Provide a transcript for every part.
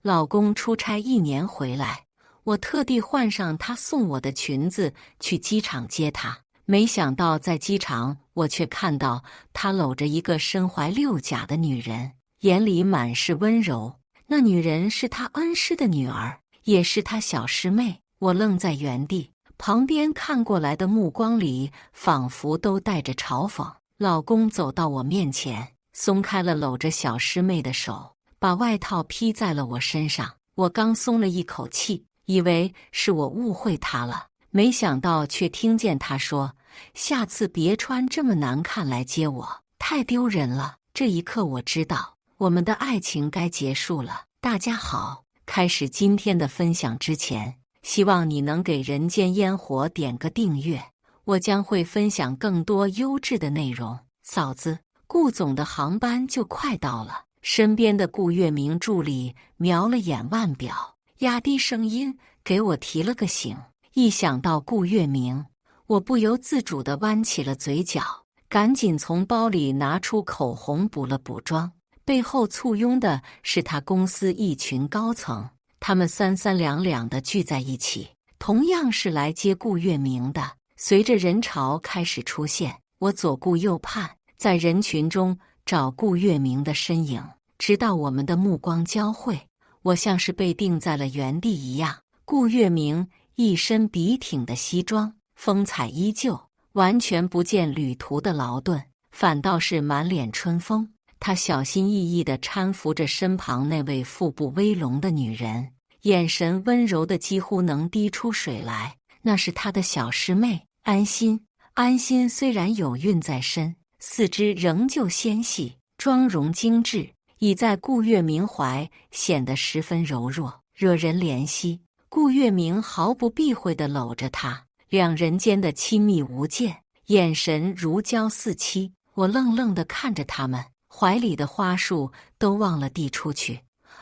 老公出差1年回来，我特地换上他送我的裙子去机场接他。没想到在机场，我却看到他搂着一个身怀6甲的女人，眼里满是温柔。那女人是他恩师的女儿，也是他小师妹。我愣在原地，旁边看过来的目光里仿佛都带着嘲讽。老公走到我面前，松开了搂着小师妹的手，把外套披在了我身上。我刚松了一口气，以为是我误会他了，没想到却听见他说：“下次别穿这么难看来接我，太丢人了。”这一刻我知道，我们的爱情该结束了。大家好，开始今天的分享之前，希望你能给人间烟火点个订阅，我将会分享更多优质的内容。嫂子，顾总的航班就快到了。身边的顾月明助理瞄了眼腕表，压低声音给我提了个醒。一想到顾月明，我不由自主地弯起了嘴角，赶紧从包里拿出口红补了补妆。背后簇拥的是他公司一群高层，他们三三两两地聚在一起，同样是来接顾月明的。随着人潮开始出现，我左顾右盼，在人群中找顾月明的身影，直到我们的目光交汇，我像是被定在了原地一样。顾月明一身笔挺的西装，风采依旧，完全不见旅途的劳顿，反倒是满脸春风。他小心翼翼地搀扶着身旁那位腹部微隆的女人，眼神温柔的几乎能滴出水来。那是他的小师妹安心。安心虽然有孕在身，四肢仍旧纤细，妆容精致，倚在顾月明怀，显得十分柔弱，惹人怜惜。顾月明毫不避讳地搂着她，两人间的亲密无间，眼神如胶似漆。我愣愣地看着他们，怀里的花束都忘了递出去。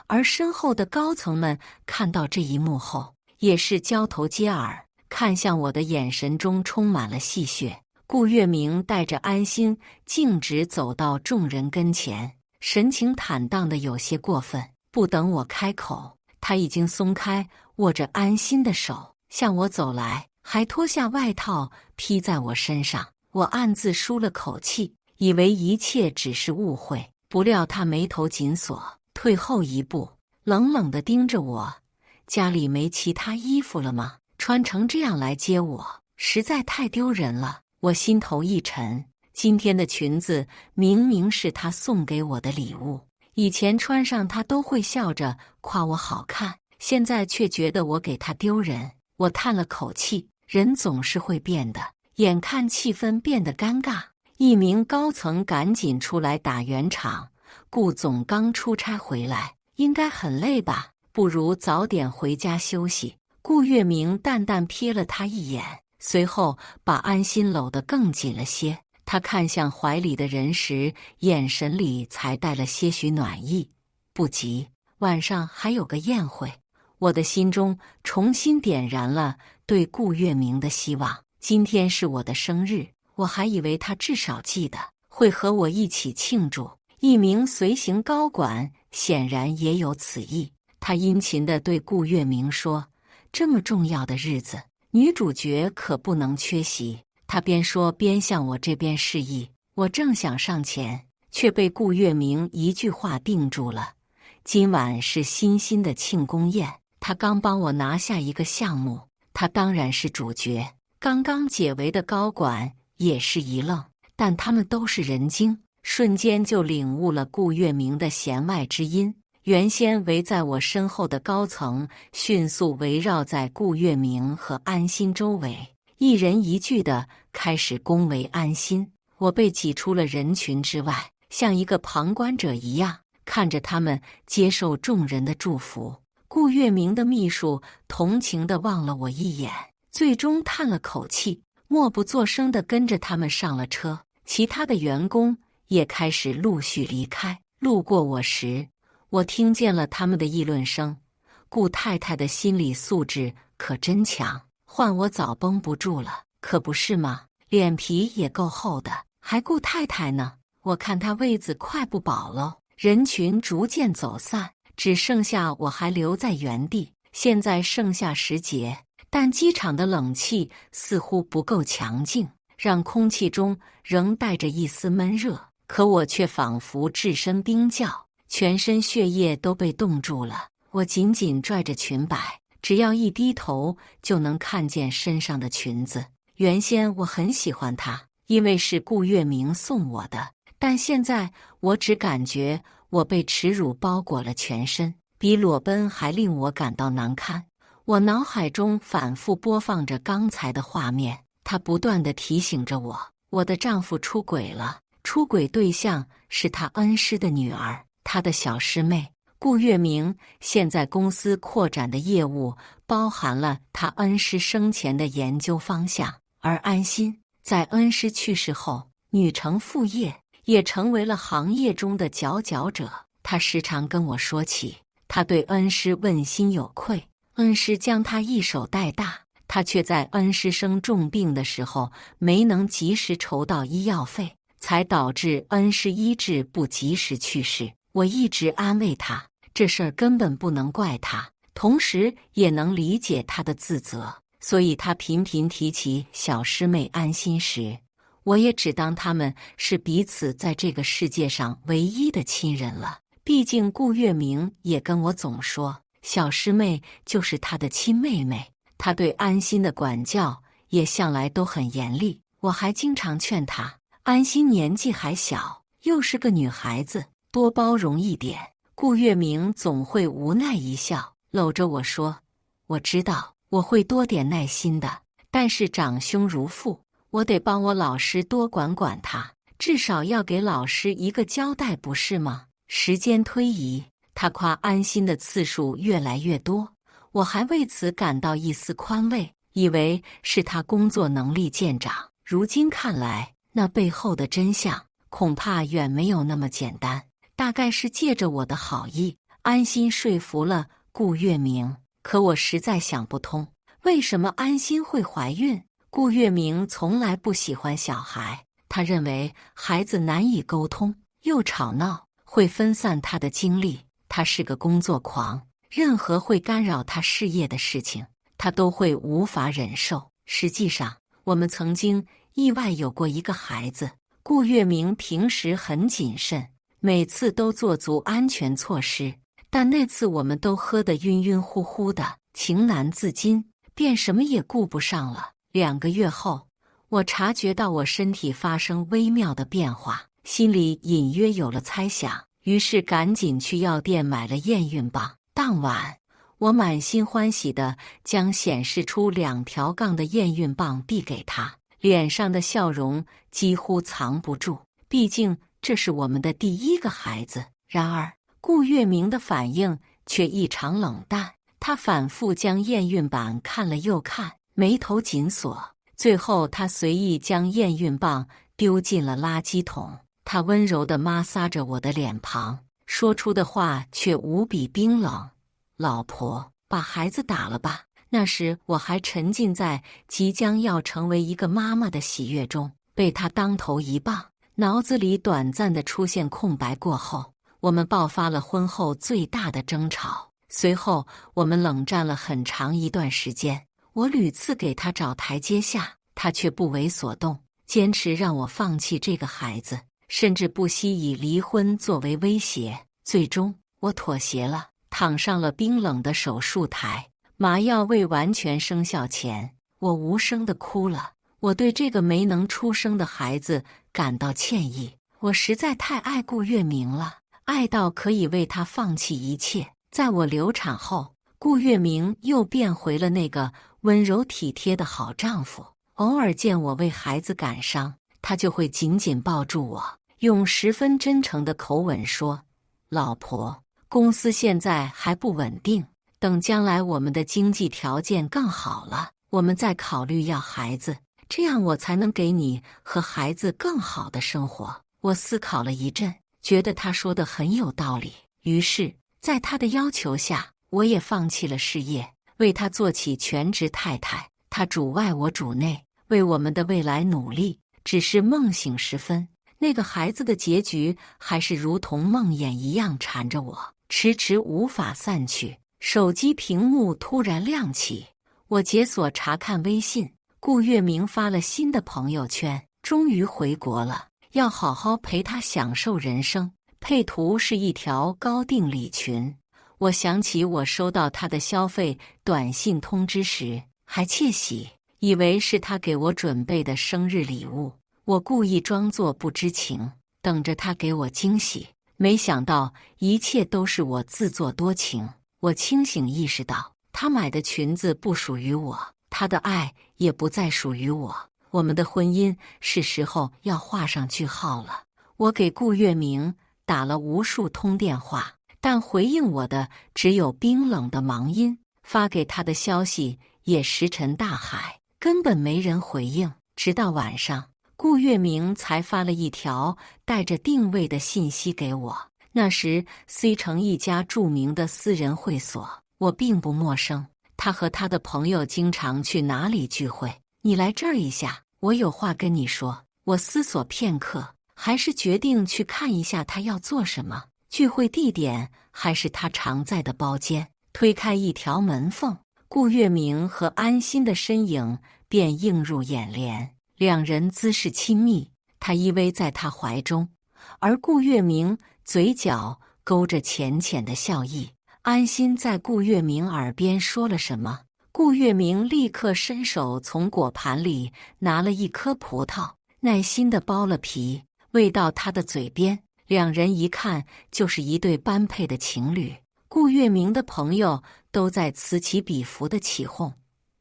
而身后的高层们看到这一幕后，也是交头接耳，看向我的眼神中充满了戏谑。顾月明带着安心径直走到众人跟前，神情坦荡的有些过分。不等我开口，他已经松开握着安心的手，向我走来，还脱下外套披在我身上。我暗自舒了口气，以为一切只是误会，不料他眉头紧锁，退后一步，冷冷地盯着我：“家里没其他衣服了吗？穿成这样来接我，实在太丢人了。”我心头一沉，今天的裙子明明是他送给我的礼物，以前穿上它都会笑着夸我好看，现在却觉得我给他丢人。我叹了口气，人总是会变的。眼看气氛变得尴尬，一名高层赶紧出来打圆场：“顾总刚出差回来，应该很累吧？不如早点回家休息。”顾月明淡淡瞥了他一眼，随后把安心搂得更紧了些。他看向怀里的人时，眼神里才带了些许暖意。不急，晚上还有个宴会。我的心中重新点燃了对顾月明的希望。今天是我的生日，我还以为他至少记得会和我一起庆祝。一名随行高管显然也有此意，他殷勤地对顾月明说：“这么重要的日子，女主角可不能缺席。”他边说边向我这边示意。我正想上前，却被顾月明一句话定住了：“今晚是欣欣的庆功宴，他刚帮我拿下一个项目，他当然是主角。”刚刚解围的高管也是一愣，但他们都是人精，瞬间就领悟了顾月明的弦外之音。原先围在我身后的高层迅速围绕在顾月明和安心周围，一人一句的开始恭维安心。我被挤出了人群之外，像一个旁观者一样看着他们接受众人的祝福。顾月明的秘书同情地望了我一眼，最终叹了口气，默不作声地跟着他们上了车。其他的员工也开始陆续离开。路过我时，我听见了他们的议论声：“顾太太的心理素质可真强，换我早绷不住了，可不是吗？脸皮也够厚的，还顾太太呢？我看她位子快不保喽。”人群逐渐走散，只剩下我还留在原地。现在盛夏时节，但机场的冷气似乎不够强劲，让空气中仍带着一丝闷热。可我却仿佛置身冰窖，全身血液都被冻住了。我紧紧拽着裙摆，只要一低头就能看见身上的裙子。原先我很喜欢它，因为是顾月明送我的，但现在我只感觉我被耻辱包裹了全身，比裸奔还令我感到难堪。我脑海中反复播放着刚才的画面，它不断地提醒着我，我的丈夫出轨了，出轨对象是他恩师的女儿，他的小师妹。顾月明现在公司扩展的业务包含了他恩师生前的研究方向，而安心在恩师去世后，女承父业，也成为了行业中的佼佼者。他时常跟我说起，他对恩师问心有愧，恩师将他一手带大，他却在恩师生重病的时候没能及时筹到医药费，才导致恩师医治不及时去世。我一直安慰他，这事儿根本不能怪他，同时也能理解他的自责。所以他频频提起小师妹安心时，我也只当他们是彼此在这个世界上唯一的亲人了。毕竟顾月明也跟我总说，小师妹就是他的亲妹妹，他对安心的管教也向来都很严厉。我还经常劝他，安心年纪还小，又是个女孩子，多包容一点。顾月明总会无奈一笑，搂着我说，我知道，我会多点耐心的，但是长兄如父，我得帮我老师多管管他，至少要给老师一个交代，不是吗？时间推移，他夸安心的次数越来越多，我还为此感到一丝宽慰，以为是他工作能力见长。如今看来，那背后的真相恐怕远没有那么简单。大概是借着我的好意，安心说服了顾月明。可我实在想不通，为什么安心会怀孕？顾月明从来不喜欢小孩，他认为孩子难以沟通，又吵闹，会分散他的精力。他是个工作狂，任何会干扰他事业的事情，他都会无法忍受。实际上，我们曾经意外有过一个孩子。顾月明平时很谨慎，每次都做足安全措施，但那次我们都喝得晕晕乎乎的，情难自禁，便什么也顾不上了。2个月后，我察觉到我身体发生微妙的变化，心里隐约有了猜想，于是赶紧去药店买了验孕棒。当晚，我满心欢喜地将显示出2条杠的验孕棒递给他，脸上的笑容几乎藏不住，毕竟这是我们的第1个孩子。然而，顾月明的反应却异常冷淡，他反复将验孕棒看了又看，眉头紧锁，最后他随意将验孕棒丢进了垃圾桶。他温柔地摩挲着我的脸庞，说出的话却无比冰冷，老婆，把孩子打了吧。那时我还沉浸在即将要成为一个妈妈的喜悦中，被他当头一棒，脑子里短暂的出现空白。过后，我们爆发了婚后最大的争吵，随后我们冷战了很长一段时间。我屡次给他找台阶下，他却不为所动，坚持让我放弃这个孩子，甚至不惜以离婚作为威胁。最终，我妥协了，躺上了冰冷的手术台。麻药未完全生效前，我无声地哭了。我对这个没能出生的孩子感到歉意，我实在太爱顾月明了，爱到可以为他放弃一切。在我流产后，顾月明又变回了那个温柔体贴的好丈夫。偶尔见我为孩子感伤，他就会紧紧抱住我，用十分真诚的口吻说，老婆，公司现在还不稳定，等将来我们的经济条件更好了，我们再考虑要孩子，这样我才能给你和孩子更好的生活。我思考了一阵，觉得他说的很有道理，于是在他的要求下，我也放弃了事业，为他做起全职太太。他主外我主内，为我们的未来努力。只是梦醒时分，那个孩子的结局还是如同梦魇一样缠着我。迟迟无法散去。手机屏幕突然亮起，我解锁查看微信，顾月明发了新的朋友圈，终于回国了，要好好陪他享受人生。配图是一条高定礼裙。我想起我收到他的消费短信通知时，还窃喜，以为是他给我准备的生日礼物。我故意装作不知情，等着他给我惊喜。没想到一切都是我自作多情。我清醒意识到，他买的裙子不属于我，他的爱也不再属于我。我们的婚姻是时候要画上句号了。我给顾月明打了无数通电话，但回应我的只有冰冷的忙音，发给他的消息也石沉大海，根本没人回应。直到晚上，顾月明才发了一条带着定位的信息给我。那时 C 城一家著名的私人会所，我并不陌生。他和他的朋友经常去哪里聚会？你来这儿一下，我有话跟你说。我思索片刻，还是决定去看一下他要做什么。聚会地点还是他常在的包间。推开一条门缝，顾月明和安心的身影便映入眼帘。两人姿势亲密，他依偎在他怀中，而顾月明嘴角勾着浅浅的笑意。安心在顾月明耳边说了什么，顾月明立刻伸手从果盘里拿了一颗葡萄，耐心地剥了皮，喂到他的嘴边。两人一看就是一对般配的情侣。顾月明的朋友都在此起彼伏地起哄：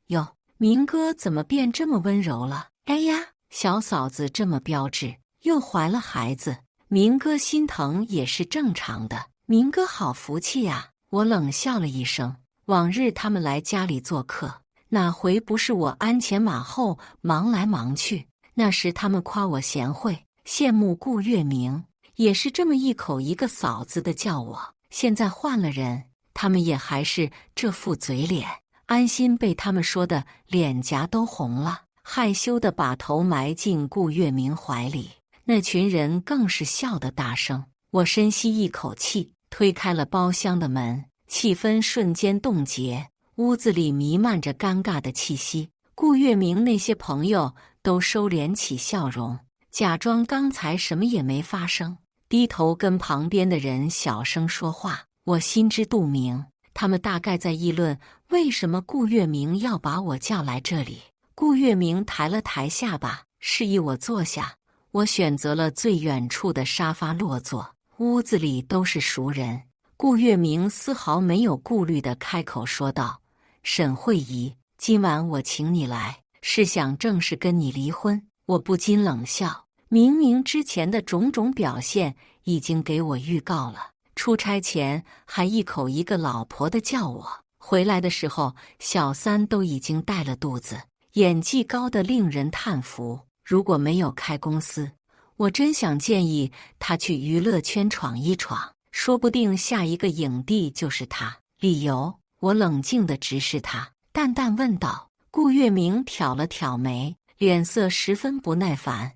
哟，明哥怎么变这么温柔了？哎呀，小嫂子这么标致，又怀了孩子，明哥心疼也是正常的。明哥好福气呀！我冷笑了一声。往日他们来家里做客，哪回不是我鞍前马后忙来忙去？那时他们夸我贤惠，羡慕顾月明，也是这么一口一个嫂子的叫我。现在换了人，他们也还是这副嘴脸。安心被他们说的脸颊都红了，害羞地把头埋进顾月明怀里。那群人更是笑得大声。我深吸一口气，推开了包厢的门，气氛瞬间冻结，屋子里弥漫着尴尬的气息。顾月明那些朋友都收敛起笑容，假装刚才什么也没发生，低头跟旁边的人小声说话。我心知肚明，他们大概在议论为什么顾月明要把我叫来这里。顾月明抬了抬下巴，示意我坐下。我选择了最远处的沙发落座，屋子里都是熟人。顾月明丝毫没有顾虑地开口说道：沈慧仪，今晚我请你来，是想正式跟你离婚。我不禁冷笑，明明之前的种种表现已经给我预告了。出差前还一口一个老婆的叫我，回来的时候小三都已经带了肚子，演技高得令人叹服。如果没有开公司，我真想建议他去娱乐圈闯一闯，说不定下一个影帝就是他。理由？我冷静地直视他，淡淡问道。顾月明挑了挑眉，脸色十分不耐烦：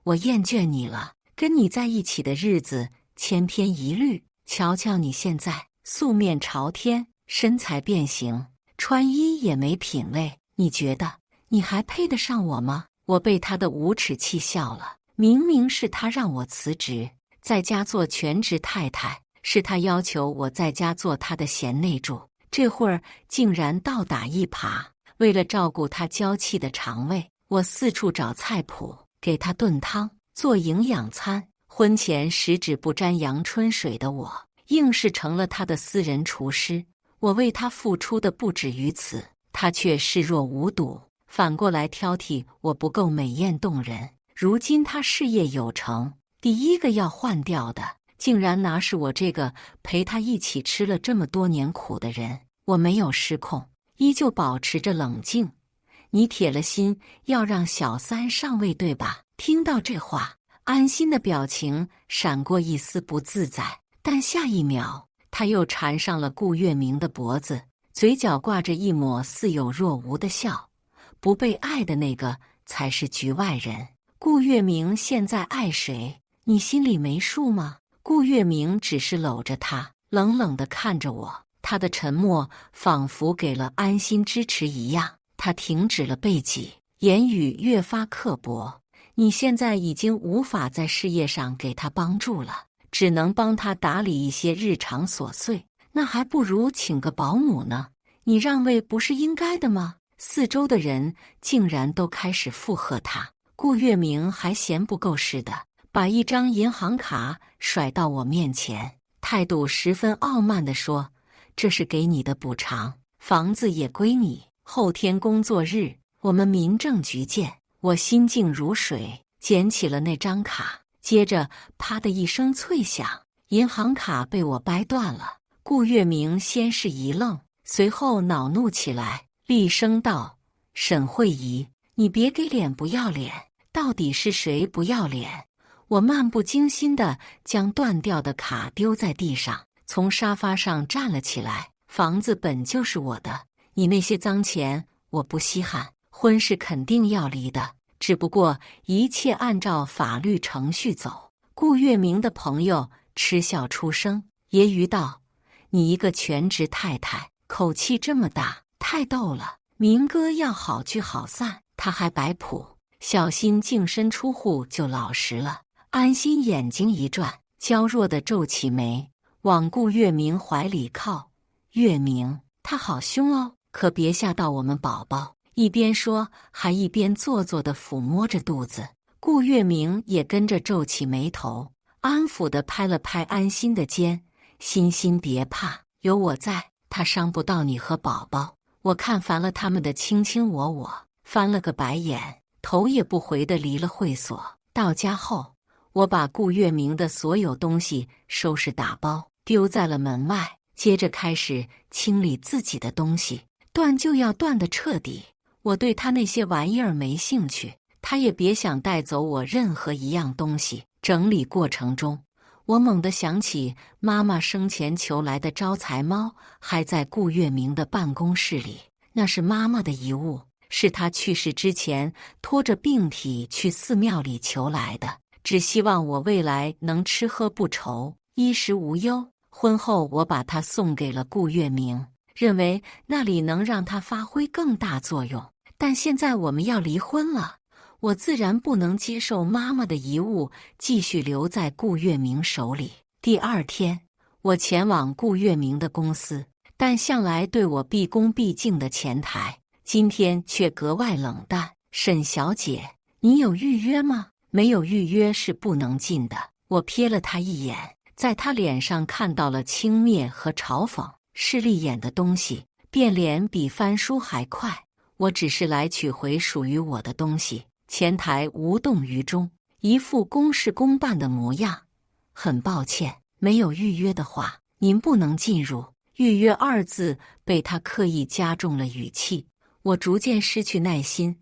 我厌倦你了，跟你在一起的日子千篇一律。瞧瞧你现在，素面朝天，身材变形，穿衣也没品味，你觉得你还配得上我吗？我被他的无耻气笑了。明明是他让我辞职，在家做全职太太，是他要求我在家做他的贤内助，这会儿竟然倒打一耙。为了照顾他娇气的肠胃，我四处找菜谱，给他炖汤，做营养餐。婚前十指不沾阳春水的我，硬是成了他的私人厨师。我为他付出的不止于此，他却视若无睹，反过来挑剔我不够美艳动人。如今他事业有成，第一个要换掉的，竟然拿是我这个陪他一起吃了这么多年苦的人。我没有失控，依旧保持着冷静。你铁了心要让小三上位，对吧？听到这话，安心的表情闪过一丝不自在，但下一秒他又缠上了顾月明的脖子，嘴角挂着一抹似有若无的笑。不被爱的那个才是局外人。顾月明现在爱谁，你心里没数吗？顾月明只是搂着他，冷冷地看着我。他的沉默仿佛给了安心支持一样。他停止了背脊，言语越发刻薄。你现在已经无法在事业上给他帮助了，只能帮他打理一些日常琐碎，那还不如请个保姆呢。你让位不是应该的吗？四周的人竟然都开始附和他。顾月明还嫌不够似的，把一张银行卡甩到我面前，态度十分傲慢地说：“这是给你的补偿，房子也归你。后天工作日，我们民政局见。”我心静如水，捡起了那张卡，接着啪的一声脆响，银行卡被我掰断了。顾月明先是一愣，随后恼怒起来，厉声道：“沈慧仪，你别给脸不要脸！到底是谁不要脸？”我漫不经心地将断掉的卡丢在地上，从沙发上站了起来。房子本就是我的，你那些脏钱我不稀罕，婚是肯定要离的，只不过一切按照法律程序走。顾月明的朋友嗤笑出声，揶揄道：“你一个全职太太，口气这么大，太逗了。明哥要好聚好散，他还摆谱，小心净身出户就老实了。”安心眼睛一转，娇弱地皱起眉，往顾月明怀里靠。月明，他好凶哦，可别吓到我们宝宝。一边说，还一边做作地抚摸着肚子。顾月明也跟着皱起眉头，安抚地拍了拍安心的肩：“欣欣别怕，有我在，他伤不到你和宝宝。”我看烦了他们的卿卿我我，翻了个白眼，头也不回地离了会所。到家后，我把顾月明的所有东西收拾打包，丢在了门外，接着开始清理自己的东西。断就要断得彻底，我对他那些玩意儿没兴趣，他也别想带走我任何一样东西。整理过程中，我猛地想起妈妈生前求来的招财猫还在顾月明的办公室里，那是妈妈的遗物，是她去世之前拖着病体去寺庙里求来的，只希望我未来能吃喝不愁，衣食无忧。婚后我把它送给了顾月明，认为那里能让他发挥更大作用。但现在我们要离婚了，我自然不能接受妈妈的遗物继续留在顾月明手里。第二天，我前往顾月明的公司，但向来对我毕恭毕敬的前台，今天却格外冷淡。沈小姐，你有预约吗？没有预约是不能进的。我瞥了他一眼，在他脸上看到了轻蔑和嘲讽。势利眼的东西，变脸比翻书还快。我只是来取回属于我的东西。前台无动于衷，一副公事公办的模样。很抱歉，没有预约的话，您不能进入。预约二字被他刻意加重了语气，我逐渐失去耐心。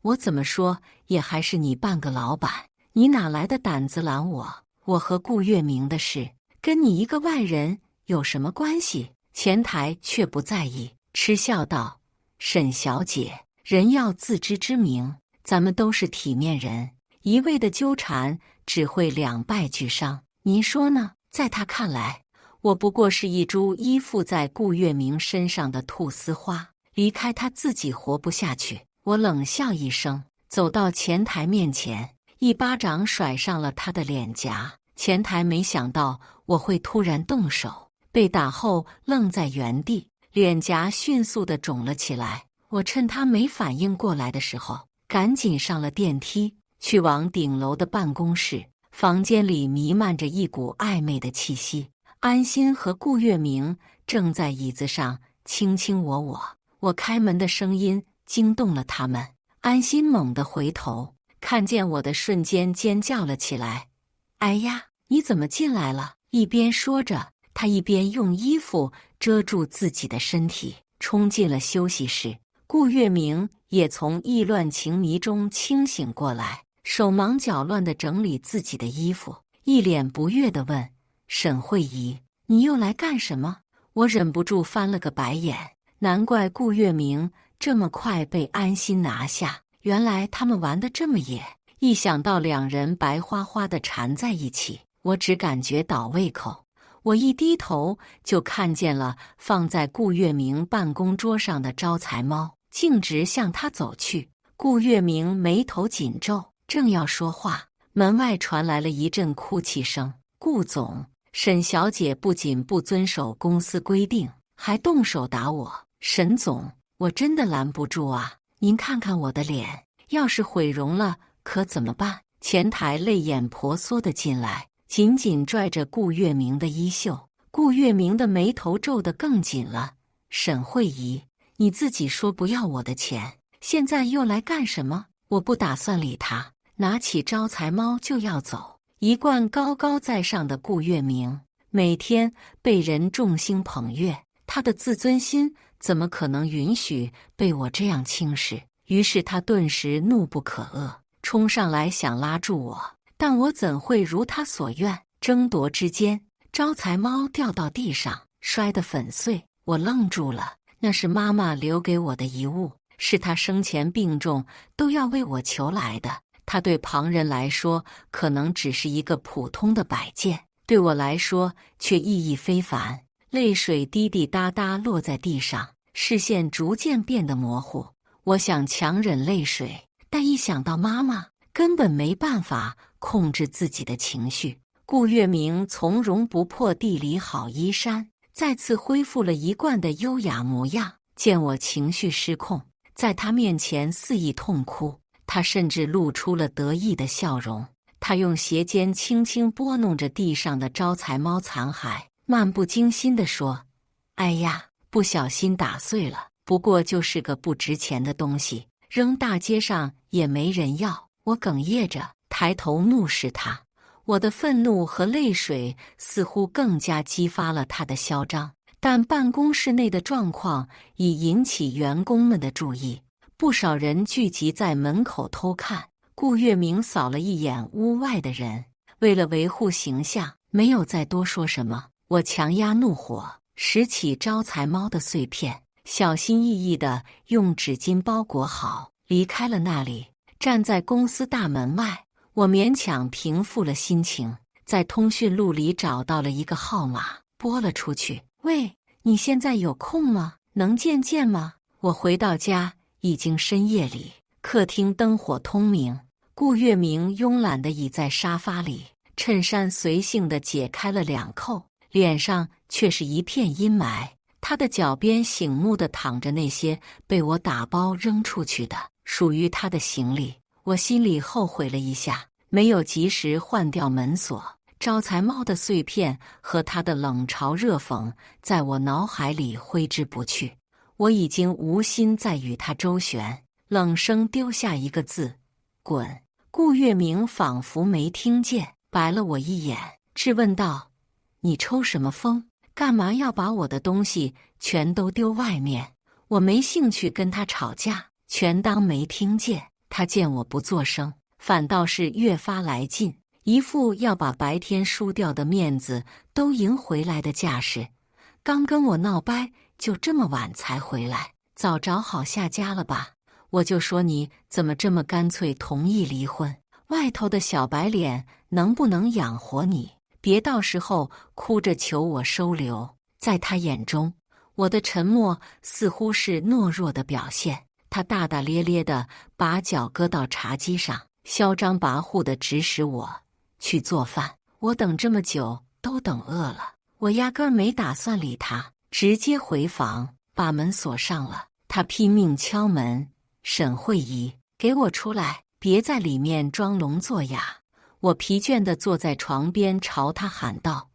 我怎么说也还是你半个老板，你哪来的胆子拦我？我和顾月明的事，跟你一个外人有什么关系？前台却不在意，嗤笑道：“沈小姐，人要自知之明，咱们都是体面人，一味的纠缠只会两败俱伤。您说呢？”在他看来，我不过是一株依附在顾月明身上的菟丝花，离开他自己活不下去。我冷笑一声，走到前台面前，一巴掌甩上了他的脸颊。前台没想到我会突然动手，被打后愣在原地，脸颊迅速地肿了起来。我趁他没反应过来的时候，赶紧上了电梯，去往顶楼的办公室。房间里弥漫着一股暧昧的气息，安心和顾月明正在椅子上卿卿我我。我开门的声音惊动了他们，安心猛地回头，看见我的瞬间尖叫了起来：“哎呀，你怎么进来了？”一边说着，他一边用衣服遮住自己的身体，冲进了休息室。顾月明也从意乱情迷中清醒过来，手忙脚乱地整理自己的衣服，一脸不悦地问：“沈慧仪，你又来干什么？”我忍不住翻了个白眼，难怪顾月明这么快被安心拿下，原来他们玩得这么野。一想到两人白花花地缠在一起，我只感觉倒胃口。我一低头就看见了放在顾月明办公桌上的招财猫，径直向他走去。顾月明眉头紧皱，正要说话，门外传来了一阵哭泣声。顾总，沈小姐不仅不遵守公司规定，还动手打我。沈总，我真的拦不住啊！您看看我的脸，要是毁容了，可怎么办？前台泪眼婆娑地进来，紧紧拽着顾月明的衣袖。顾月明的眉头皱得更紧了。沈慧仪，你自己说不要我的钱，现在又来干什么？我不打算理他，拿起招财猫就要走。一贯高高在上的顾月明，每天被人众星捧月，他的自尊心怎么可能允许被我这样轻视？于是他顿时怒不可遏，冲上来想拉住我，但我怎会如他所愿？争夺之间，招财猫掉到地上，摔得粉碎。我愣住了，那是妈妈留给我的遗物，是她生前病重都要为我求来的。它对旁人来说可能只是一个普通的摆件，对我来说却意义非凡。泪水滴滴答答落在地上，视线逐渐变得模糊。我想强忍泪水，但一想到妈妈，根本没办法控制自己的情绪。顾月明从容不迫地理好衣衫，再次恢复了一贯的优雅模样。见我情绪失控，在他面前肆意痛哭，他甚至露出了得意的笑容。他用鞋尖轻轻拨弄着地上的招财猫残骸，漫不经心地说：“哎呀，不小心打碎了，不过就是个不值钱的东西，扔大街上也没人要。”我哽咽着抬头怒视他，我的愤怒和泪水似乎更加激发了他的嚣张。但办公室内的状况已引起员工们的注意，不少人聚集在门口偷看。顾月明扫了一眼屋外的人，为了维护形象，没有再多说什么。我强压怒火，拾起招财猫的碎片，小心翼翼地用纸巾包裹好，离开了那里。站在公司大门外，我勉强平复了心情，在通讯录里找到了一个号码，拨了出去。喂，你现在有空吗？能见见吗？我回到家已经深夜里，客厅灯火通明，顾月明慵懒地倚在沙发里，衬衫随性地解开了2扣，脸上却是一片阴霾。他的脚边醒目地躺着那些被我打包扔出去的属于他的行李。我心里后悔了一下，没有及时换掉门锁。招财猫的碎片和他的冷嘲热讽在我脑海里挥之不去，我已经无心再与他周旋，冷声丢下一个字：滚。顾月明仿佛没听见，白了我一眼，质问道：你抽什么风？干嘛要把我的东西全都丢外面？我没兴趣跟他吵架，全当没听见。他见我不作声，反倒是越发来劲，一副要把白天输掉的面子都赢回来的架势。刚跟我闹掰，就这么晚才回来，早找好下家了吧？我就说你怎么这么干脆同意离婚？外头的小白脸能不能养活你？别到时候哭着求我收留。在他眼中，我的沉默似乎是懦弱的表现。他大大咧咧地把脚搁到茶几上，嚣张跋扈地指使我去做饭。我等这么久都等饿了，我压根儿没打算理他，直接回房把门锁上了。他拼命敲门：沈慧仪，给我出来，别在里面装聋作哑。我疲倦地坐在床边，朝他喊道：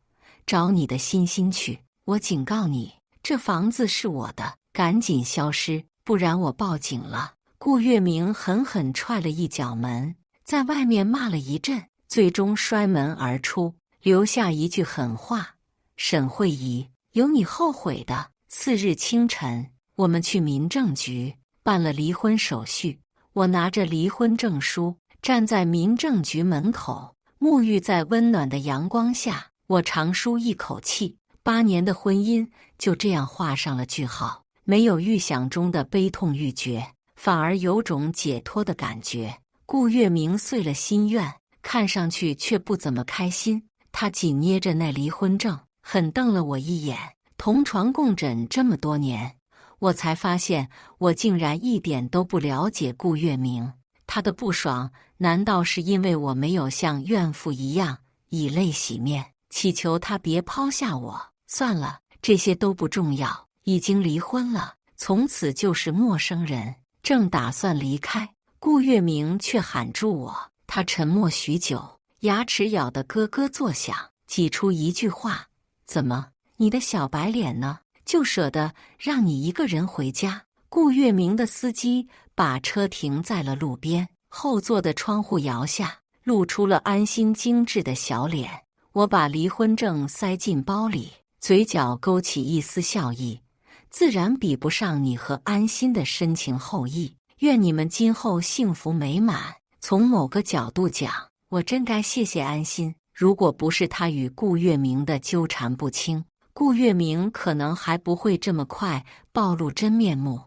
找你的欣欣去！我警告你，这房子是我的，赶紧消失，不然我报警了。顾月明狠狠踹了一脚门，在外面骂了一阵，最终摔门而出，留下一句狠话：沈慧仪，有你后悔的。次日清晨，我们去民政局办了离婚手续。我拿着离婚证书，站在民政局门口，沐浴在温暖的阳光下，我长舒一口气。8年的婚姻就这样画上了句号，没有预想中的悲痛欲绝，反而有种解脱的感觉。顾月明遂了心愿，看上去却不怎么开心。他紧捏着那离婚证，狠瞪了我一眼。同床共枕这么多年，我才发现我竟然一点都不了解顾月明。他的不爽，难道是因为我没有像怨妇一样以泪洗面，祈求他别抛下我？算了，这些都不重要，已经离婚了，从此就是陌生人。正打算离开，顾月明却喊住我。他沉默许久，牙齿咬得咯咯作响，挤出一句话：怎么，你的小白脸呢？就舍得让你一个人回家？顾月明的司机把车停在了路边，后座的窗户摇下，露出了安心精致的小脸。我把离婚证塞进包里，嘴角勾起一丝笑意。自然比不上你和安心的深情厚谊，愿你们今后幸福美满。从某个角度讲，我真该谢谢安心。如果不是他与顾月明的纠缠不清，顾月明可能还不会这么快暴露真面目，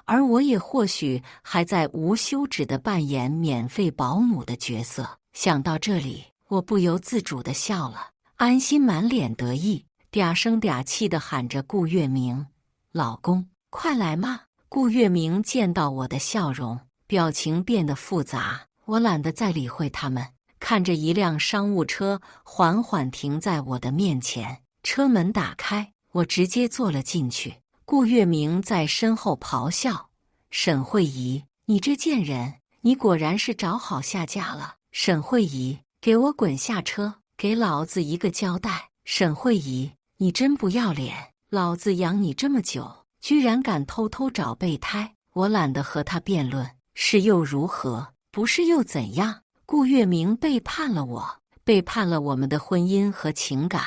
而我也或许还在无休止地扮演免费保姆的角色。想到这里，我不由自主地笑了。安心满脸得意，嗲声嗲气地喊着顾月明：老公，快来嘛！顾月明见到我的笑容，表情变得复杂。我懒得再理会他们，看着一辆商务车缓缓停在我的面前，车门打开，我直接坐了进去。顾月明在身后咆哮：沈慧仪，你这贱人，你果然是找好下家了！沈慧仪，给我滚下车，给老子一个交代！沈慧仪，你真不要脸！老子养你这么久，居然敢偷偷找备胎！我懒得和他辩论，是又如何？不是又怎样？顾月明背叛了我，背叛了我们的婚姻和情感，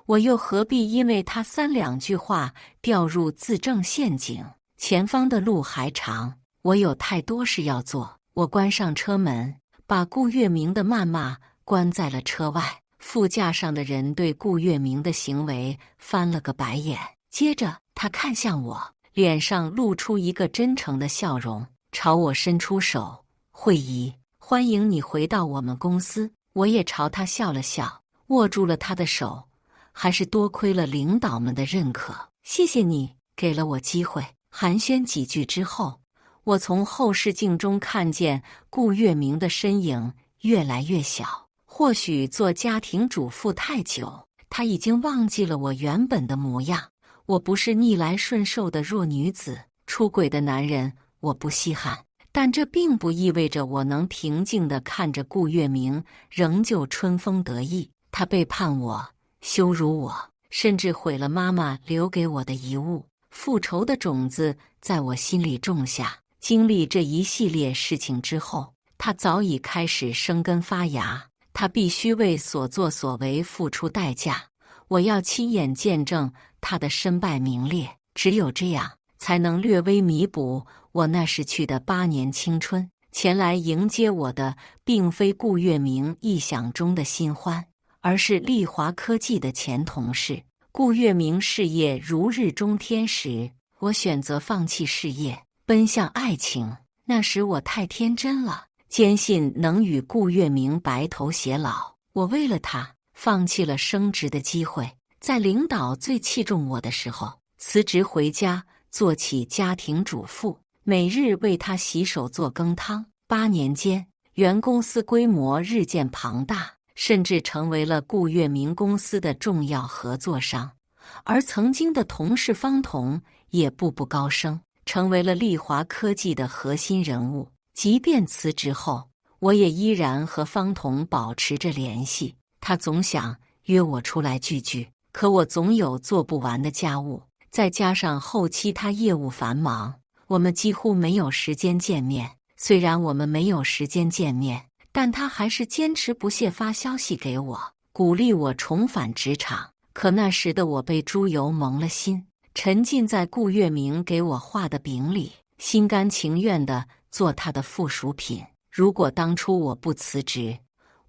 我又何必因为他三两句话掉入自证陷阱？前方的路还长，我有太多事要做。我关上车门，把顾月明的谩骂关在了车外。副驾上的人对顾月明的行为翻了个白眼，接着他看向我，脸上露出一个真诚的笑容，朝我伸出手：慧仪，欢迎你回到我们公司。我也朝他笑了笑，握住了他的手。还是多亏了领导们的认可，谢谢你给了我机会。寒暄几句之后，我从后视镜中看见顾月明的身影越来越小。或许做家庭主妇太久，他已经忘记了我原本的模样。我不是逆来顺受的弱女子，出轨的男人我不稀罕，但这并不意味着我能平静地看着顾月明仍旧春风得意。他背叛我，羞辱我，甚至毁了妈妈留给我的遗物。复仇的种子在我心里种下，经历这一系列事情之后，他早已开始生根发芽。他必须为所作所为付出代价，我要亲眼见证他的身败名裂。只有这样，才能略微弥补我那逝去的8年青春。前来迎接我的，并非顾月明臆想中的新欢，而是丽华科技的前同事。顾月明事业如日中天时，我选择放弃事业，奔向爱情。那时我太天真了，坚信能与顾月明白头偕老。我为了他放弃了升职的机会，在领导最器重我的时候，辞职回家做起家庭主妇，每日为他洗手做羹汤。8年间，原公司规模日渐庞大，甚至成为了顾月明公司的重要合作商。而曾经的同事方彤也步步高升，成为了丽华科技的核心人物。即便辞职后，我也依然和方彤保持着联系。他总想约我出来聚聚，可我总有做不完的家务，再加上后期他业务繁忙，我们几乎没有时间见面。虽然我们没有时间见面，但他还是坚持不懈发消息给我，鼓励我重返职场。可那时的我被猪油蒙了心，沉浸在顾月明给我画的饼里，心甘情愿地做他的附属品。如果当初我不辞职，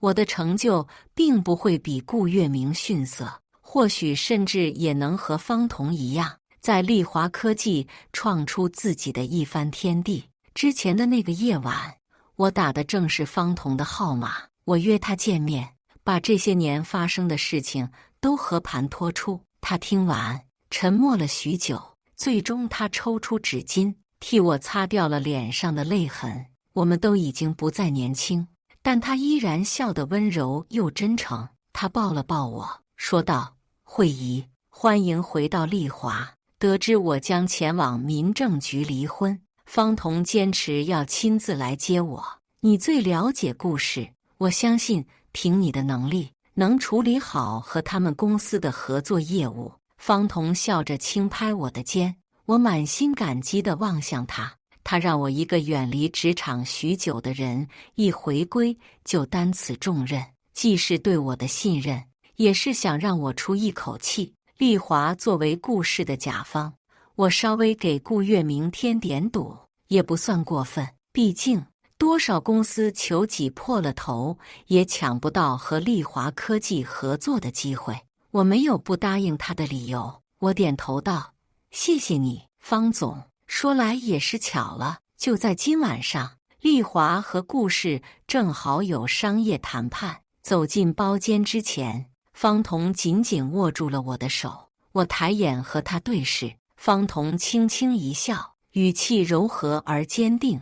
我的成就并不会比顾月明逊色，或许甚至也能和方彤一样，在丽华科技创出自己的一番天地。之前的那个夜晚，我打的正是方彤的号码，我约他见面，把这些年发生的事情都和盘托出。他听完，沉默了许久，最终他抽出纸巾，替我擦掉了脸上的泪痕。我们都已经不再年轻，但他依然笑得温柔又真诚。他抱了抱我，说道：“慧仪，欢迎回到丽华。”得知我将前往民政局离婚，方彤坚持要亲自来接我。你最了解故事，我相信凭你的能力，能处理好和他们公司的合作业务。方彤笑着轻拍我的肩，我满心感激地望向他。他让我一个远离职场许久的人，一回归就担此重任，既是对我的信任，也是想让我出一口气。丽华作为顾氏的甲方，我稍微给顾月明添点堵，也不算过分。毕竟，多少公司求挤破了头，也抢不到和丽华科技合作的机会。我没有不答应他的理由。我点头道：“谢谢你，方总。说来也是巧了，就在今晚上，丽华和顾氏正好有商业谈判。”走进包间之前，方彤紧紧握住了我的手，我抬眼和他对视，方彤轻轻一笑，语气柔和而坚定：“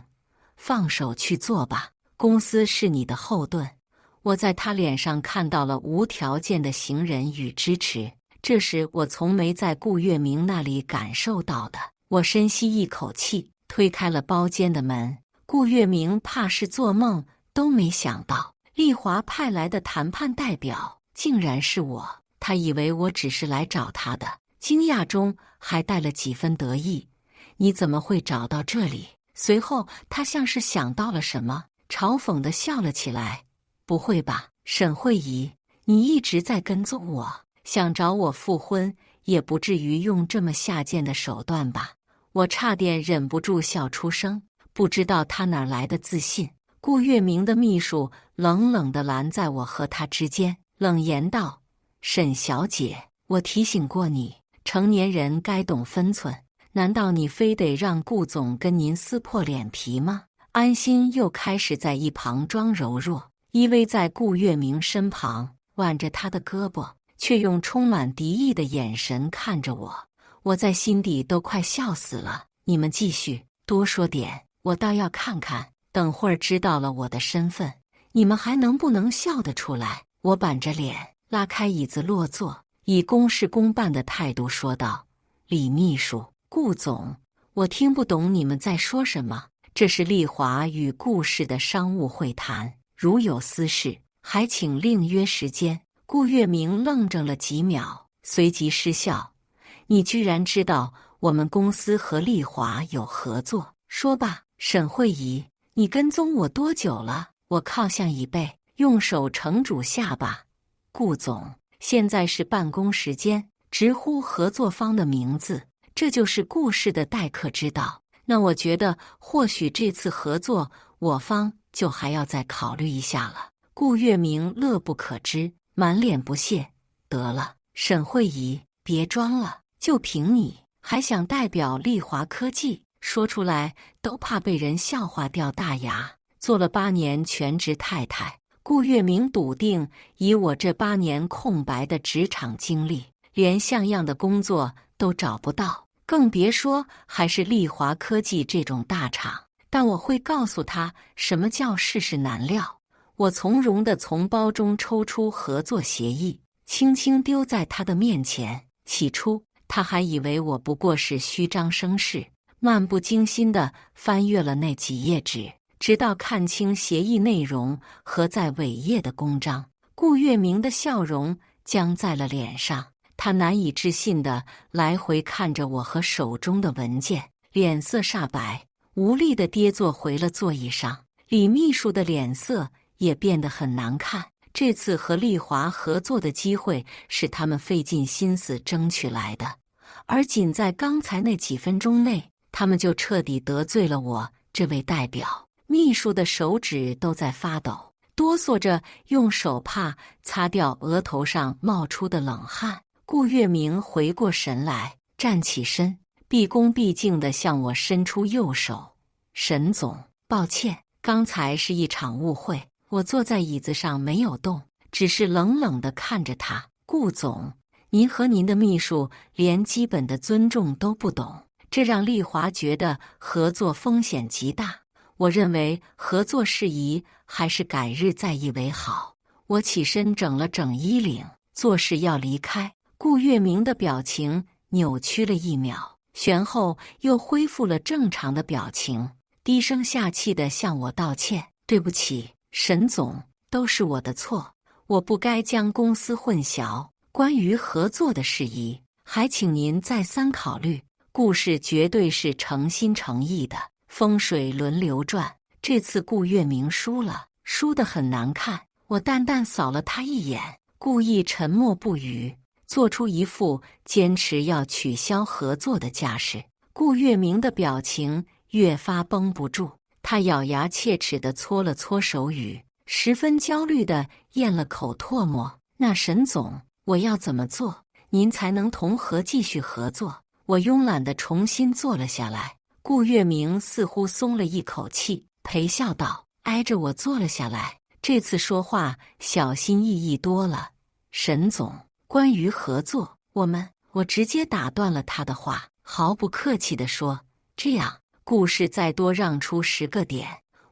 放手去做吧，公司是你的后盾。”我在他脸上看到了无条件的信任与支持，这是我从没在顾月明那里感受到的。我深吸一口气，推开了包间的门。顾月明怕是做梦都没想到，丽华派来的谈判代表竟然是我。他以为我只是来找他的，惊讶中还带了几分得意。你怎么会找到这里？随后他像是想到了什么，嘲讽地笑了起来。不会吧，沈慧仪，你一直在跟踪我，想找我复婚，也不至于用这么下贱的手段吧？我差点忍不住笑出声，不知道他哪来的自信。顾月明的秘书冷冷地拦在我和他之间，冷言道：“沈小姐，我提醒过你，成年人该懂分寸，难道你非得让顾总跟您撕破脸皮吗？”安心又开始在一旁装柔弱，依偎在顾月明身旁，挽着他的胳膊，却用充满敌意的眼神看着我。我在心底都快笑死了。你们继续，多说点，我倒要看看，等会儿知道了我的身份，你们还能不能笑得出来？我板着脸，拉开椅子落座，以公事公办的态度说道：“李秘书，顾总，我听不懂你们在说什么。这是丽华与顾氏的商务会谈，如有私事，还请另约时间。”顾月明愣怔了几秒，随即失笑：“你居然知道我们公司和丽华有合作？说吧，沈慧仪，你跟踪我多久了？”我靠向椅背，用手承住下巴：“顾总，现在是办公时间，直呼合作方的名字，这就是顾氏的待客之道。那我觉得或许这次合作，我方就还要再考虑一下了。”顾月明乐不可支，满脸不屑：“得了，沈慧仪，别装了，就凭你，还想代表丽华科技？说出来都怕被人笑话掉大牙。”做了8年全职太太，顾月明笃定，以我这8年空白的职场经历，连像样的工作都找不到，更别说还是丽华科技这种大厂。但我会告诉他什么叫世事难料。我从容地从包中抽出合作协议，轻轻丢在他的面前。起初他还以为我不过是虚张声势，漫不经心地翻阅了那几页纸，直到看清协议内容和在尾页的公章，顾月明的笑容僵在了脸上。他难以置信地来回看着我和手中的文件，脸色煞白，无力地跌坐回了座椅上。李秘书的脸色也变得很难看。这次和丽华合作的机会是他们费尽心思争取来的，而仅在刚才那几分钟内，他们就彻底得罪了我这位代表。秘书的手指都在发抖，哆嗦着用手帕擦掉额头上冒出的冷汗。顾月明回过神来，站起身，毕恭毕敬地向我伸出右手：“沈总，抱歉，刚才是一场误会。”我坐在椅子上没有动，只是冷冷地看着他。顾总，您和您的秘书连基本的尊重都不懂，这让丽华觉得合作风险极大。我认为合作事宜还是改日再议为好。我起身整了整衣领，做事要离开。顾月明的表情扭曲了1秒，旋后又恢复了正常的表情，低声下气地向我道歉：“对不起，沈总，都是我的错，我不该将公司混淆。关于合作的事宜，还请您再三考虑。顾氏绝对是诚心诚意的，风水轮流转。这次顾月明输了，输得很难看。”我淡淡扫了他一眼，故意沉默不语，做出一副坚持要取消合作的架势。顾月明的表情越发绷不住，他咬牙切齿地搓了搓手语，十分焦虑地咽了口唾沫。那沈总，我要怎么做，您才能同和继续合作？我慵懒地重新坐了下来。顾月明似乎松了一口气，陪笑道，挨着我坐了下来。这次说话小心翼翼多了。沈总，关于合作，我直接打断了他的话，毫不客气地说，这样，顾氏再多让出10个点，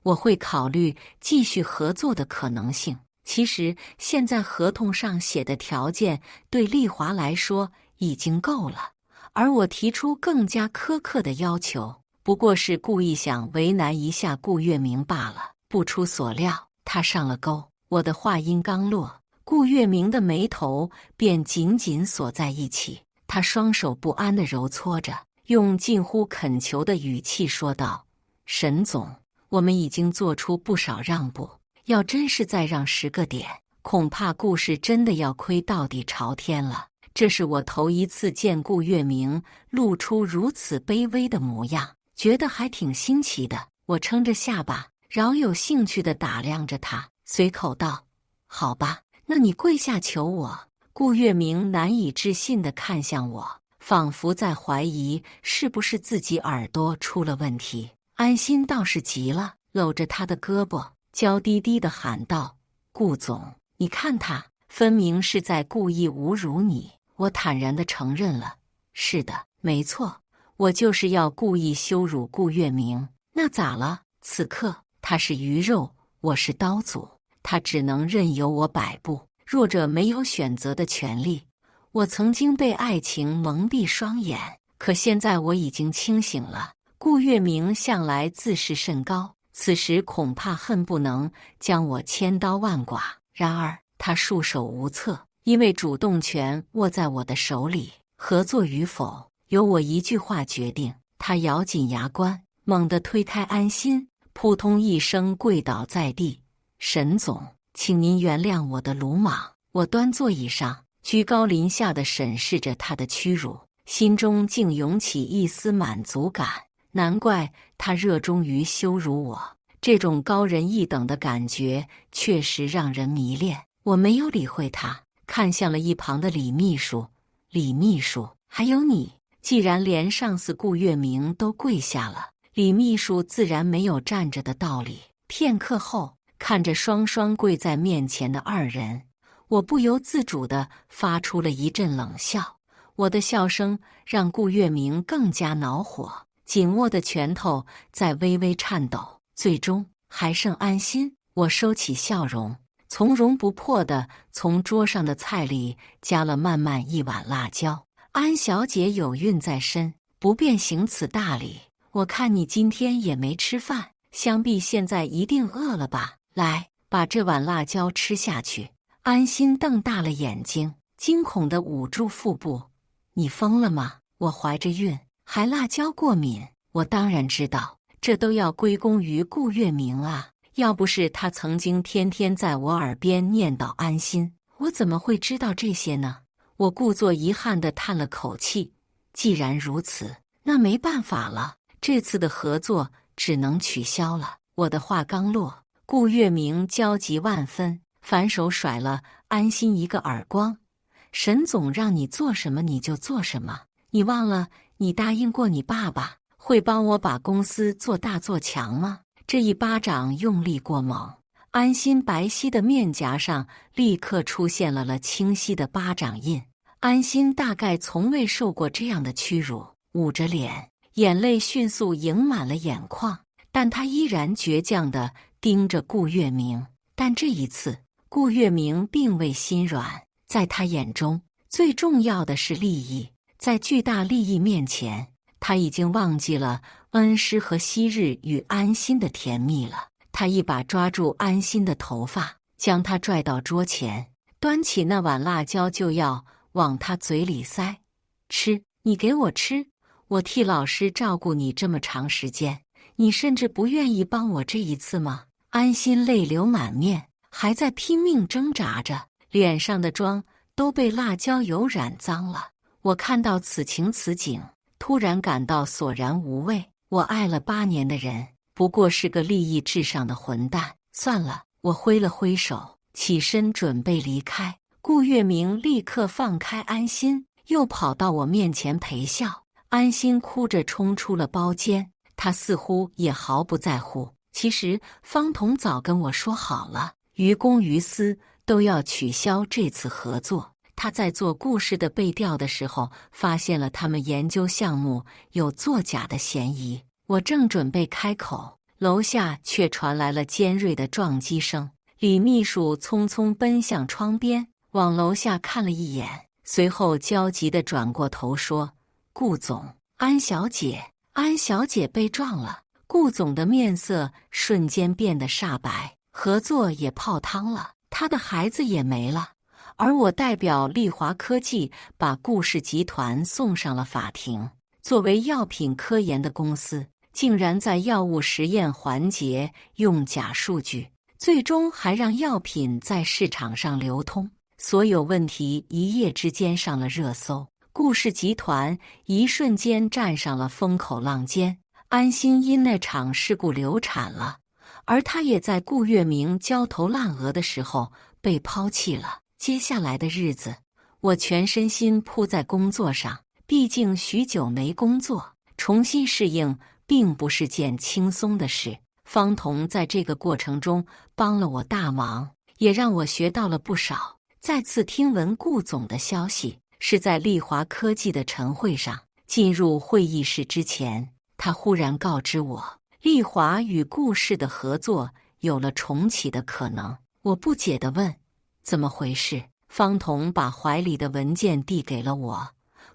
我会考虑继续合作的可能性。其实现在合同上写的条件对丽华来说已经够了，而我提出更加苛刻的要求，不过是故意想为难一下顾月明罢了。不出所料，他上了钩。我的话音刚落，顾月明的眉头便紧紧锁在一起，他双手不安地揉搓着，用近乎恳求的语气说道，沈总，我们已经做出不少让步，要真是再让10个点，恐怕顾氏真的要亏到底朝天了。这是我头一次见顾月明露出如此卑微的模样，觉得还挺新奇的。我撑着下巴，饶有兴趣地打量着他，随口道，好吧，那你跪下求我。顾月明难以置信地看向我，仿佛在怀疑是不是自己耳朵出了问题。安心倒是急了，搂着他的胳膊，娇滴滴地喊道，顾总，你看他分明是在故意侮辱你。我坦然地承认了，是的，没错，我就是要故意羞辱顾月明。那咋了？此刻他是鱼肉，我是刀俎，他只能任由我摆布。弱者没有选择的权利。我曾经被爱情蒙蔽双眼，可现在我已经清醒了。顾月明向来自视甚高，此时恐怕恨不能将我千刀万剐。然而他束手无策，因为主动权握在我的手里，合作与否由我一句话决定。他咬紧牙关，猛地推开安心，扑通一声跪倒在地。沈总，请您原谅我的鲁莽。我端坐椅上，居高临下地审视着他的屈辱，心中竟涌起一丝满足感。难怪他热衷于羞辱我，这种高人一等的感觉确实让人迷恋。我没有理会他，看向了一旁的李秘书。李秘书，还有你，既然连上司顾月明都跪下了，李秘书自然没有站着的道理。片刻后，看着双双跪在面前的2人，我不由自主地发出了一阵冷笑。我的笑声让顾月明更加恼火，紧握的拳头在微微颤抖。最终还剩安心。我收起笑容，从容不迫地从桌上的菜里夹了满满1碗辣椒。安小姐有孕在身，不便行此大礼。我看你今天也没吃饭，想必现在一定饿了吧？来，把这碗辣椒吃下去。安心瞪大了眼睛，惊恐地捂住腹部。你疯了吗？我怀着孕，还辣椒过敏？我当然知道，这都要归功于顾月明啊。要不是他曾经天天在我耳边念叨安心，我怎么会知道这些呢？我故作遗憾地叹了口气。既然如此，那没办法了，这次的合作只能取消了。我的话刚落，顾月明焦急万分，反手甩了安心一个耳光。沈总让你做什么你就做什么，你忘了你答应过你爸爸会帮我把公司做大做强吗？这一巴掌用力过猛，安心白皙的面颊上立刻出现了清晰的巴掌印。安心大概从未受过这样的屈辱，捂着脸，眼泪迅速盈满了眼眶，但他依然倔强地盯着顾月明。但这一次，顾月明并未心软，在他眼中，最重要的是利益。在巨大利益面前，他已经忘记了恩师和昔日与安心的甜蜜了。他一把抓住安心的头发，将他拽到桌前，端起那碗辣椒就要往他嘴里塞。吃，你给我吃！我替老师照顾你这么长时间，你甚至不愿意帮我这一次吗？安心泪流满面，还在拼命挣扎着，脸上的妆都被辣椒油染脏了。我看到此情此景，突然感到索然无味。我爱了8年的人，不过是个利益至上的混蛋。算了，我挥了挥手，起身准备离开。顾月明立刻放开安心，又跑到我面前陪笑。安心哭着冲出了包间，他似乎也毫不在乎。其实方彤早跟我说好了，于公于私都要取消这次合作。他在做故事的背调的时候，发现了他们研究项目有作假的嫌疑。我正准备开口，楼下却传来了尖锐的撞击声。李秘书匆匆奔向窗边，往楼下看了一眼，随后焦急地转过头说：“顾总，安小姐，安小姐被撞了。”顾总的面色瞬间变得煞白，合作也泡汤了，他的孩子也没了。而我代表丽华科技把顾氏集团送上了法庭。作为药品科研的公司，竟然在药物实验环节用假数据，最终还让药品在市场上流通。所有问题一夜之间上了热搜，顾氏集团一瞬间站上了风口浪尖。安心因那场事故流产了，而他也在顾月明焦头烂额的时候被抛弃了。接下来的日子，我全身心扑在工作上，毕竟许久没工作，重新适应并不是件轻松的事。方彤在这个过程中帮了我大忙，也让我学到了不少。再次听闻顾总的消息，是在丽华科技的晨会上。进入会议室之前，他忽然告知我，丽华与顾氏的合作有了重启的可能。我不解地问：“怎么回事？”方彤把怀里的文件递给了我。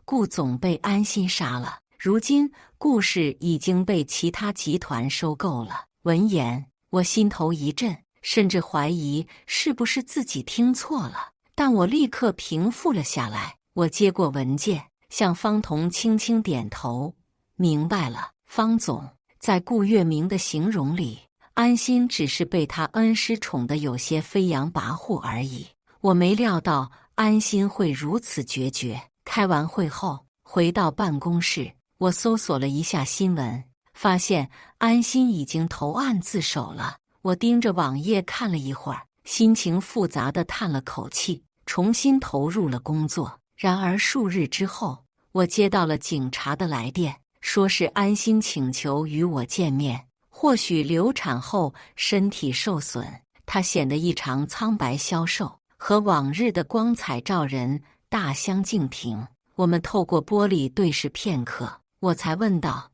顾总被安心杀了，如今顾氏已经被其他集团收购了。闻言，我心头一震，甚至怀疑是不是自己听错了。但我立刻平复了下来。我接过文件，向方彤轻轻点头。明白了，方总。在顾月明的形容里，安心只是被他恩师宠得有些飞扬跋扈而已。我没料到安心会如此决绝。开完会后，回到办公室，我搜索了一下新闻，发现安心已经投案自首了。我盯着网页看了一会儿，心情复杂地叹了口气，重新投入了工作。然而数日之后，我接到了警察的来电，说是安心请求与我见面。或许流产后身体受损，她显得异常苍白消瘦，和往日的光彩照人大相径庭。我们透过玻璃对视片刻，我才问道：“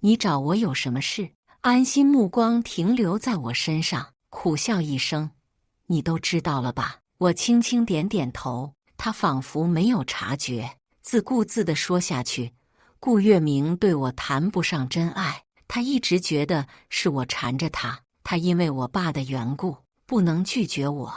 你找我有什么事？”安心目光停留在我身上，苦笑一声：“你都知道了吧？”我轻轻点点头，他仿佛没有察觉，自顾自地说下去：“顾月明对我谈不上真爱，他一直觉得是我缠着他，他因为我爸的缘故不能拒绝我。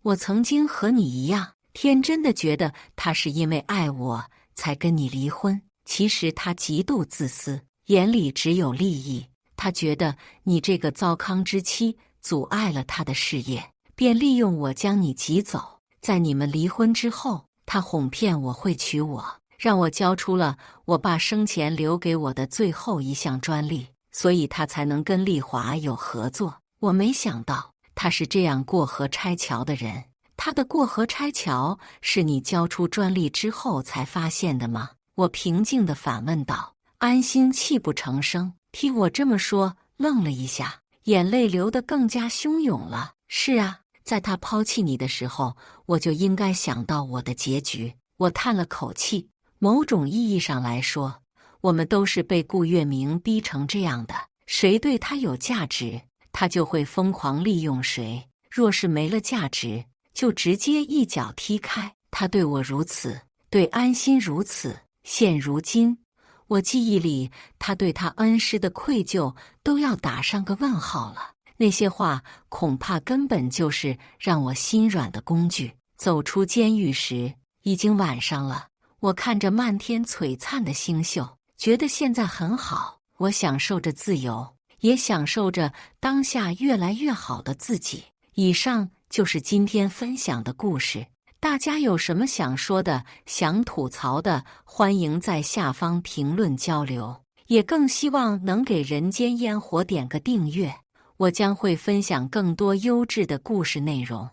我曾经和你一样，天真的觉得他是因为爱我才跟你离婚。其实他极度自私，眼里只有利益。他觉得你这个糟糠之妻阻碍了他的事业，便利用我将你挤走。在你们离婚之后，他哄骗我会娶我，让我交出了我爸生前留给我的最后一项专利，所以他才能跟丽华有合作。我没想到他是这样过河拆桥的人。他的过河拆桥是你交出专利之后才发现的吗？我平静地反问道。安心泣不成声，听我这么说，愣了一下，眼泪流得更加汹涌了。是啊，在他抛弃你的时候，我就应该想到我的结局。我叹了口气，某种意义上来说，我们都是被顾月明逼成这样的。谁对他有价值，他就会疯狂利用谁；若是没了价值，就直接一脚踢开。他对我如此，对安心如此，现如今，我记忆里他对他恩师的愧疚都要打上个问号了。那些话恐怕根本就是让我心软的工具。走出监狱时，已经晚上了。我看着漫天璀璨的星宿，觉得现在很好。我享受着自由，也享受着当下越来越好的自己。以上就是今天分享的故事。大家有什么想说的、想吐槽的，欢迎在下方评论交流。也更希望能给人间烟火点个订阅，我将会分享更多优质的故事内容。